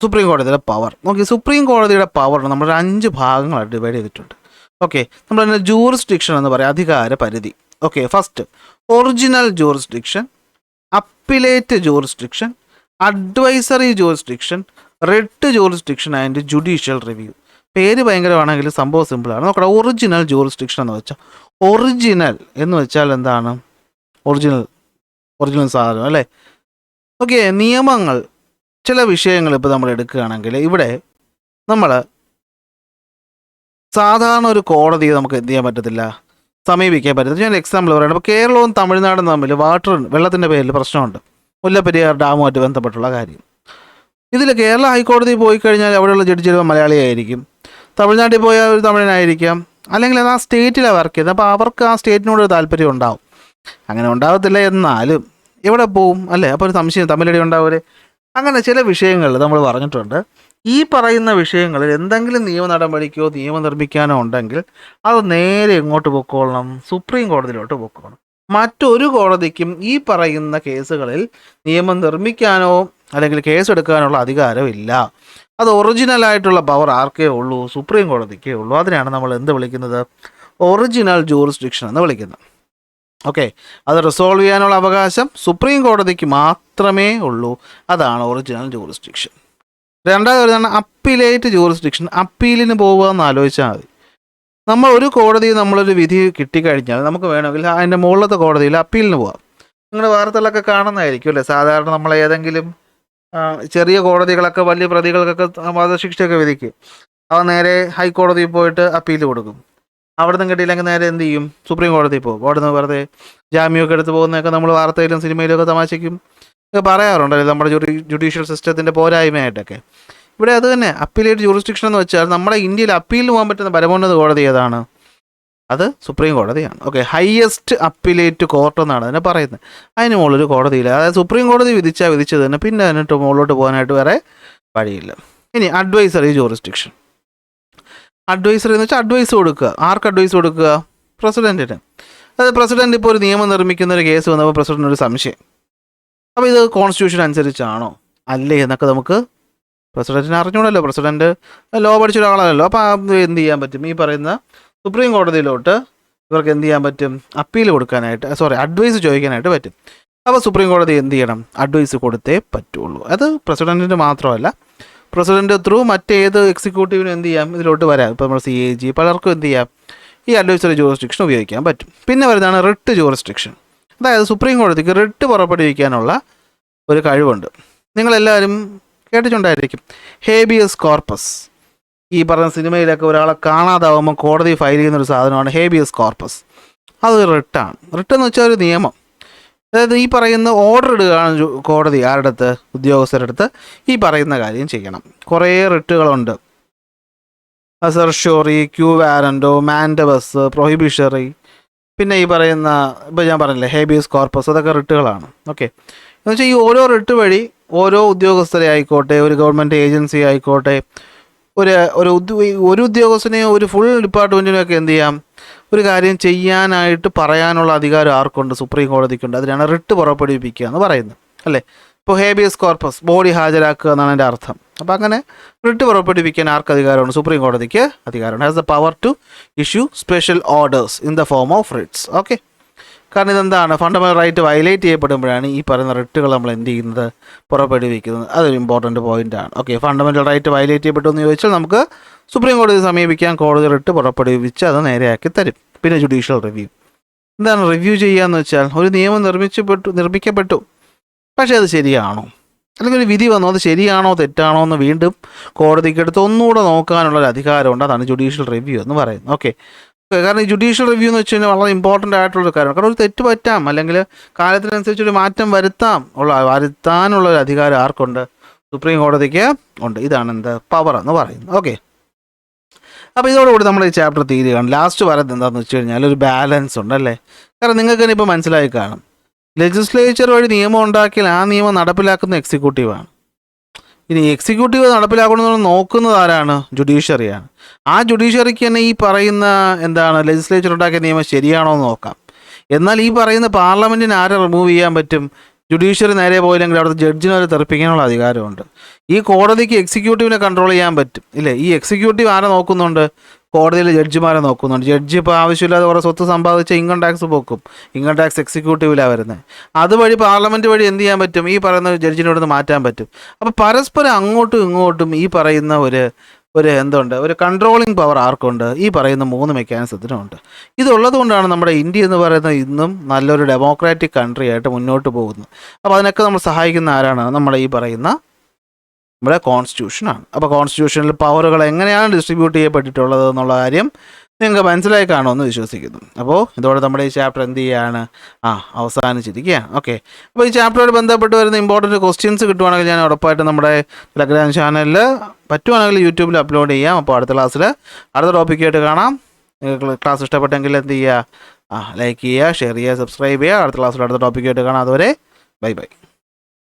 സുപ്രീം കോടതിയുടെ പവർ. ഓക്കെ, സുപ്രീം കോടതിയുടെ പവർ നമ്മൾ 5 ഭാഗങ്ങളായിട്ട് ഡിവൈഡ് ചെയ്തിട്ടുണ്ട്. ഓക്കെ, നമ്മൾ തന്നെ ജൂറിസ്ഡിക്ഷൻ എന്ന് പറയാം, അധികാര പരിധി. Okay, first original jurisdiction, അപ്പിലേറ്റ് jurisdiction, advisory jurisdiction, writ jurisdiction and judicial review. പേര് ഭയങ്കരമാണെങ്കിൽ സംഭവം സിമ്പിളാണ്. നോക്കട്ടെ, ഒറിജിനൽ ജൂറിസ്ഡിക്ഷൻ എന്ന് വെച്ചാൽ, ഒറിജിനൽ എന്ന് വെച്ചാൽ എന്താണ്? ഒറിജിനൽ സാധനം അല്ലേ? ഓക്കെ, നിയമങ്ങൾ, ചില വിഷയങ്ങൾ ഇപ്പോൾ നമ്മൾ എടുക്കുകയാണെങ്കിൽ ഇവിടെ നമ്മൾ സാധാരണ ഒരു കോടതിയെ നമുക്ക് എന്ത് ചെയ്യാൻ പറ്റത്തില്ല, സമീപിക്കാൻ പറ്റത്തില്ല. ഞാൻ എക്സാമ്പിൾ പറയുന്നത്, ഇപ്പോൾ കേരളവും തമിഴ്നാടും തമ്മിൽ വെള്ളത്തിൻ്റെ പേരിൽ പ്രശ്നമുണ്ട്, മുല്ലപ്പെരിയാർ ഡാമുമായിട്ട് ബന്ധപ്പെട്ടുള്ള കാര്യം. ഇതിൽ കേരള ഹൈക്കോടതി പോയി കഴിഞ്ഞാൽ അവിടെയുള്ള ജഡ്ജി ചിലപ്പോൾ മലയാളിയായിരിക്കും, തമിഴ്നാട്ടിൽ പോയാൽ ഒരു തമിഴനായിരിക്കാം, അല്ലെങ്കിൽ അത് ആ സ്റ്റേറ്റിലാണ് വർക്ക് ചെയ്യുന്നത്. അപ്പോൾ അവർക്ക് ആ സ്റ്റേറ്റിനോട് ഒരു താല്പര്യം ഉണ്ടാവും. അങ്ങനെ ഉണ്ടാകത്തില്ല എന്നാലും എവിടെ പോവും അല്ലേ? അപ്പോൾ ഒരു സംശയം തമ്മിലടി ഉണ്ടാവൂലേ? അങ്ങനെ ചില വിഷയങ്ങളിൽ നമ്മൾ പറഞ്ഞിട്ടുണ്ട്, ഈ പറയുന്ന വിഷയങ്ങളിൽ എന്തെങ്കിലും നിയമ നടപടിക്കോ നിയമം നിർമ്മിക്കാനോ ഉണ്ടെങ്കിൽ അത് നേരെ എങ്ങോട്ട് പൊക്കോളണം? സുപ്രീം കോടതിയിലോട്ട് പൊക്കോണം. മറ്റൊരു കോടതിക്കും ഈ പറയുന്ന കേസുകളിൽ നിയമം നിർമ്മിക്കാനോ അല്ലെങ്കിൽ കേസെടുക്കാനുള്ള അധികാരമില്ല. അത് ഒറിജിനലായിട്ടുള്ള പവർ ആർക്കേ ഉള്ളൂ? സുപ്രീം കോടതിക്കേ ഉള്ളൂ. അതിനാണ് നമ്മൾ എന്ത് വിളിക്കുന്നത്? ഒറിജിനൽ ജൂറിസ്ഡിക്ഷൻ എന്ന് വിളിക്കുന്നത്. ഓക്കെ, അത് റിസോൾവ് ചെയ്യാനുള്ള അവകാശം സുപ്രീം കോടതിക്ക് മാത്രമേ ഉള്ളൂ. അതാണ് ഒറിജിനൽ ജൂറിസ്ഡിക്ഷൻ. രണ്ടാമത് വരുന്നതാണ് അപ്പീലേറ്റ് ജൂറിസ്ഡിക്ഷൻ. അപ്പീലിന് പോകുക എന്ന് ആലോചിച്ചാൽ മതി. നമ്മൾ ഒരു കോടതിയിൽ നമ്മളൊരു വിധി കിട്ടിക്കഴിഞ്ഞാൽ നമുക്ക് വേണമെങ്കിൽ അതിൻ്റെ മുകളിലത്തെ കോടതിയിൽ അപ്പീലിന് പോകാം. നിങ്ങൾ വാർത്തകളൊക്കെ കാണുന്നതായിരിക്കും അല്ലേ? സാധാരണ നമ്മൾ ഏതെങ്കിലും ചെറിയ കോടതികളൊക്കെ വലിയ പ്രതികൾക്കൊക്കെ വധശിക്ഷയൊക്കെ വിധിക്കും. അവ നേരെ ഹൈക്കോടതിയിൽ പോയിട്ട് അപ്പീൽ കൊടുക്കും. അവിടെ നിന്ന് കിട്ടിയില്ലെങ്കിൽ നേരെ എന്ത് ചെയ്യും? സുപ്രീം കോടതിയിൽ പോകും. അവിടെ നിന്ന് വെറുതെ ജാമ്യമൊക്കെ എടുത്ത് പോകുന്നതൊക്കെ നമ്മൾ വാർത്തയിലും സിനിമയിലും ഒക്കെ തമാശയ്ക്കും ഒക്കെ പറയാറുണ്ടല്ലോ, നമ്മുടെ ജുഡീഷ്യൽ സിസ്റ്റത്തിൻ്റെ പോരായ്മയായിട്ടൊക്കെ. ഇവിടെ അത് തന്നെ അപ്പീലേറ്റ് ജൂറിസ്ഡിക്ഷൻ എന്ന് വെച്ചാൽ നമ്മുടെ ഇന്ത്യയിൽ അപ്പീലിന് പോകാൻ പറ്റുന്ന പരമോന്നത കോടതി ഏതാണ്? അത് സുപ്രീം കോടതിയാണ്. ഓക്കെ, ഹയസ്റ്റ് അപ്പീലേറ്റ് കോർട്ട് എന്നാണ് അതിനെ പറയുന്നത്. അതിന് മുകളിലൊരു കോടതിയില്ല. അതായത് സുപ്രീം കോടതി വിധിച്ചത് തന്നെ, പിന്നെ അതിനിട്ട് മുകളിലോട്ട് പോകാനായിട്ട് വേറെ വഴിയില്ല. ഇനി അഡ്വൈസറി ജൂറിസ്ഡിക്ഷൻ. അഡ്വൈസറി എന്ന് വെച്ചാൽ അഡ്വൈസ് കൊടുക്കുക. ആർക്ക് അഡ്വൈസ് കൊടുക്കുക? പ്രസിഡൻറ്റിന്. അതായത് പ്രസിഡന്റ് ഇപ്പോൾ ഒരു നിയമം നിർമ്മിക്കുന്ന ഒരു കേസ് വന്നപ്പോൾ പ്രസിഡന്റ് ഒരു സംശയം, അപ്പോൾ ഇത് കോൺസ്റ്റിറ്റ്യൂഷൻ അനുസരിച്ചാണോ അല്ലേ എന്നൊക്കെ നമുക്ക് പ്രസിഡന്റിന് അറിഞ്ഞൂടല്ലോ. പ്രസിഡന്റ് ലോ പഠിച്ച ഒരാളല്ലോ. അപ്പോൾ എന്ത് ചെയ്യാൻ പറ്റും? ഈ പറയുന്ന സുപ്രീം കോടതിയിലോട്ട് ഇവർക്ക് എന്ത് ചെയ്യാൻ പറ്റും? അപ്പീൽ കൊടുക്കാനായിട്ട്, അഡ്വൈസ് ചോദിക്കാനായിട്ട് പറ്റും. അപ്പോൾ സുപ്രീം കോടതി എന്ത് ചെയ്യണം? അഡ്വൈസ് കൊടുത്തേ പറ്റുള്ളൂ. അത് പ്രസിഡന്റിന് മാത്രമല്ല, പ്രസിഡന്റ് ത്രൂ മറ്റേത് എക്സിക്യൂട്ടീവിനും എന്ത് ചെയ്യാം? ഇതിലോട്ട് വരാം. ഇപ്പോൾ നമ്മൾ CAG പലർക്കും എന്ത് ചെയ്യാം? ഈ അഡ്വൈസറി ജൂറിസ്ഡിക്ഷൻ ഉപയോഗിക്കാൻ പറ്റും. പിന്നെ വരുന്നതാണ് റിട്ട് ജൂറിസ്ഡിക്ഷൻ. അതായത് സുപ്രീം കോടതിക്ക് റിട്ട് പുറപ്പെടുവിക്കാനുള്ള ഒരു കഴിവുണ്ട്. നിങ്ങളെല്ലാവരും കേട്ടിട്ടുണ്ടായിരിക്കും, ഹേബിയസ് കോർപ്പസ്. ഈ പറഞ്ഞ സിനിമയിലൊക്കെ ഒരാളെ കാണാതാവുമ്പോൾ കോടതി ഫയൽ ചെയ്യുന്നൊരു സാധനമാണ് ഹേബിയസ് കോർപ്പസ്. അതൊരു റിട്ടാണ്. റിട്ട് എന്ന് വെച്ചാൽ ഒരു നിയമം. അതായത് ഈ പറയുന്ന ഓർഡർ ഇടുകയാണ് കോടതി ആരുടെ അടുത്ത്? ഉദ്യോഗസ്ഥരുടെ അടുത്ത് ഈ പറയുന്ന കാര്യം ചെയ്യണം. കുറേ റിട്ടുകളുണ്ട്. സെർഷ്യോറി, ക്യൂ വാറൻറ്റോ, മാൻഡബസ്, പ്രൊഹിബിഷറി, പിന്നെ ഈ പറയുന്ന ഇപ്പോൾ ഞാൻ പറഞ്ഞില്ലേ ഹേബിയസ് കോർപ്പസ്, അതൊക്കെ റിട്ടുകളാണ്. ഓക്കെ, എന്ന് വെച്ചാൽ ഈ ഓരോ റിട്ട് വഴി ഓരോ ഉദ്യോഗസ്ഥരെ ആയിക്കോട്ടെ, ഒരു ഗവൺമെൻറ് ഏജൻസി ആയിക്കോട്ടെ, ഒരു ഉദ്യോഗസ്ഥനെയോ ഒരു ഫുൾ ഡിപ്പാർട്ട്മെൻറ്റിനെയൊക്കെ എന്ത് ചെയ്യാം? ഒരു കാര്യം ചെയ്യാനായിട്ട് പറയാനുള്ള അധികാരം ആർക്കുണ്ട്? സുപ്രീം കോടതിക്കുണ്ട്. അതിനാണ് റിട്ട് പുറപ്പെടുവിപ്പിക്കുക എന്ന് പറയുന്നത് അല്ലേ? ഇപ്പോൾ ഹേബിയസ് കോർപ്പസ് ബോഡി ഹാജരാക്കുക എന്നാണ് എൻ്റെ അർത്ഥം. അപ്പോൾ അങ്ങനെ റിട്ട് പുറപ്പെടുവിക്കാൻ ആർക്ക് അധികാരമുണ്ട്? സുപ്രീം കോടതിക്ക് അധികാരമുണ്ട്. Has the power to issue special orders in the form of writs. Okay, കാരണം ഇതെന്താണ്? ഫണ്ടമെൻ്റൽ റൈറ്റ് വയലേറ്റ് ചെയ്യപ്പെടുമ്പോഴാണ് ഈ പറയുന്ന റിട്ടുകൾ നമ്മൾ എന്ത് ചെയ്യുന്നത്? പുറപ്പെടുവിക്കുന്നത്. അതൊരു ഇമ്പോർട്ടൻറ്റ് പോയിൻ്റാണ്. ഓക്കെ, ഫണ്ടമെൻ്റൽ റൈറ്റ് വയലേറ്റ് ചെയ്യപ്പെട്ടു എന്ന് ചോദിച്ചാൽ നമുക്ക് സുപ്രീം കോടതി സമീപിക്കാൻ, കോടതി റിട്ട് പുറപ്പെടുവിച്ച് അത് നേരെയാക്കി തരും. പിന്നെ ജുഡീഷ്യൽ റിവ്യൂ. എന്താണ് റിവ്യൂ ചെയ്യുകയെന്ന് വെച്ചാൽ, ഒരു നിയമം നിർമ്മിക്കപ്പെട്ടു, പക്ഷേ അത് ശരിയാണോ, അല്ലെങ്കിൽ ഒരു വിധി വന്നു, അത് ശരിയാണോ തെറ്റാണോ എന്ന് വീണ്ടും കോടതിക്കടുത്ത് ഒന്നുകൂടെ നോക്കാനുള്ളൊരു അധികാരമുണ്ട്. അതാണ് ജുഡീഷ്യൽ റിവ്യൂ എന്ന് പറയുന്നത്. ഓക്കെ, കാരണം ഈ ജുഡീഷ്യൽ റിവ്യൂ എന്ന് വെച്ച് കഴിഞ്ഞാൽ വളരെ ഇമ്പോർട്ടൻ്റ് ആയിട്ടുള്ളൊരു കാര്യമാണ്. കാരണം ഒരു തെറ്റ് പറ്റാം, അല്ലെങ്കിൽ കാലത്തിനനുസരിച്ചൊരു മാറ്റം വരുത്താനുള്ളൊരു അധികാരം ആർക്കുണ്ട്? സുപ്രീം കോടതിക്ക് ഉണ്ട്. ഇതാണ് എന്ത്? പവർ എന്ന് പറയുന്നത്. ഓക്കെ, അപ്പോൾ ഇതോടുകൂടി നമ്മൾ ഈ ചാപ്റ്റർ തീരുകയാണ്. ലാസ്റ്റ് പറയുന്നത് എന്താണെന്ന് വെച്ച് കഴിഞ്ഞാൽ ഒരു ബാലൻസ് ഉണ്ടല്ലേ. കാരണം നിങ്ങൾക്ക് തന്നെ ഇപ്പോൾ മനസ്സിലായി കാണും, ലെജിസ്ലേച്ചർ വഴി നിയമം ഉണ്ടാക്കിയാൽ ആ നിയമം നടപ്പിലാക്കുന്ന എക്സിക്യൂട്ടീവാണ്. ഇനി എക്സിക്യൂട്ടീവ് നടപ്പിലാക്കണമെന്ന് നോക്കുന്നത് ആരാണ്? ജുഡീഷ്യറിയാണ്. ആ ജുഡീഷ്യറിക്ക് തന്നെ ഈ പറയുന്ന ലെജിസ്ലേച്ചർ ഉണ്ടാക്കിയ നിയമം ശരിയാണോ എന്ന് നോക്കാം. എന്നാൽ ഈ പറയുന്ന പാർലമെൻറ്റിന് ആരെ റിമൂവ് ചെയ്യാൻ പറ്റും? ജുഡീഷ്യറി നേരെ പോയില്ലെങ്കിൽ അവിടുത്തെ ജഡ്ജിനെ വരെ തെറിപ്പിക്കാനുള്ള അധികാരമുണ്ട്. ഈ കോടതിക്ക് എക്സിക്യൂട്ടീവിനെ കൺട്രോൾ ചെയ്യാൻ പറ്റും ഇല്ലേ? ഈ എക്സിക്യൂട്ടീവ് ആരെ നോക്കുന്നുണ്ട്? കോടതിയിൽ ജഡ്ജിമാരെ നോക്കുന്നുണ്ട്. ജഡ്ജി ഇപ്പോൾ ആവശ്യമില്ലാതെ കുറേ സ്വത്ത് സമ്പാദിച്ച ഇൻകം ടാക്സ് പോക്കും. ഇൻകം ടാക്സ് എക്സിക്യൂട്ടീവിലാണ് വരുന്നത്. അതുവഴി പാർലമെൻറ്റ് വഴി എന്ത് ചെയ്യാൻ പറ്റും? ഈ പറയുന്ന ജഡ്ജിനോട് മാറ്റാൻ പറ്റും. അപ്പോൾ പരസ്പരം അങ്ങോട്ടും ഇങ്ങോട്ടും ഈ പറയുന്ന ഒരു കൺട്രോളിങ് പവർ ആർക്കുണ്ട്? ഈ പറയുന്ന 3 മെക്കാനിസത്തിനുണ്ട്. ഇതുള്ളത് കൊണ്ടാണ് നമ്മുടെ ഇന്ത്യ എന്ന് പറയുന്നത് ഇന്നും നല്ലൊരു ഡെമോക്രാറ്റിക് കൺട്രി ആയിട്ട് മുന്നോട്ട് പോകുന്നത്. അപ്പോൾ അതിനൊക്കെ നമ്മൾ സഹായിക്കുന്ന ആരാണ്? നമ്മുടെ കോൺസ്റ്റിറ്റ്യൂഷനാണ്. അപ്പോൾ കോൺസ്റ്റിറ്റ്യൂഷനിൽ പവറുകൾ എങ്ങനെയാണ് ഡിസ്ട്രിബ്യൂട്ട് ചെയ്യപ്പെട്ടിട്ടുള്ളത് എന്നുള്ള കാര്യം നിങ്ങൾക്ക് മനസ്സിലായി കാണുമെന്ന് വിശ്വസിക്കുന്നു. അപ്പോൾ ഇതോടെ നമ്മുടെ ഈ ചാപ്റ്റർ എന്ത് ചെയ്യുകയാണ്? അവസാനിച്ചിരിക്കുകയാണ്. ഓക്കെ. അപ്പോൾ ഈ ചാപ്റ്ററോട് ബന്ധപ്പെട്ട് വരുന്ന ഇമ്പോർട്ടൻറ്റ് ക്വസ്റ്റ്യൻസ് കിട്ടുവാണെങ്കിൽ ഞാൻ ഉറപ്പായിട്ടും നമ്മുടെ ടെലഗ്രാം ചാനലിൽ പറ്റുവാണെങ്കിൽ യൂട്യൂബിൽ അപ്ലോഡ് ചെയ്യാം. അപ്പോൾ അടുത്ത ക്ലാസ്സിൽ അടുത്ത ടോപ്പിക്കായിട്ട് കാണാം. നിങ്ങൾക്ക് ക്ലാസ് ഇഷ്ടപ്പെട്ടെങ്കിൽ എന്ത് ചെയ്യുക? ലൈക്ക് ചെയ്യുക, ഷെയർ ചെയ്യുക, സബ്സ്ക്രൈബ് ചെയ്യുക. അടുത്ത ക്ലാസ്സിൽ അടുത്ത ടോപ്പിക്കായിട്ട് കാണാം. അതുവരെ ബൈ ബൈ.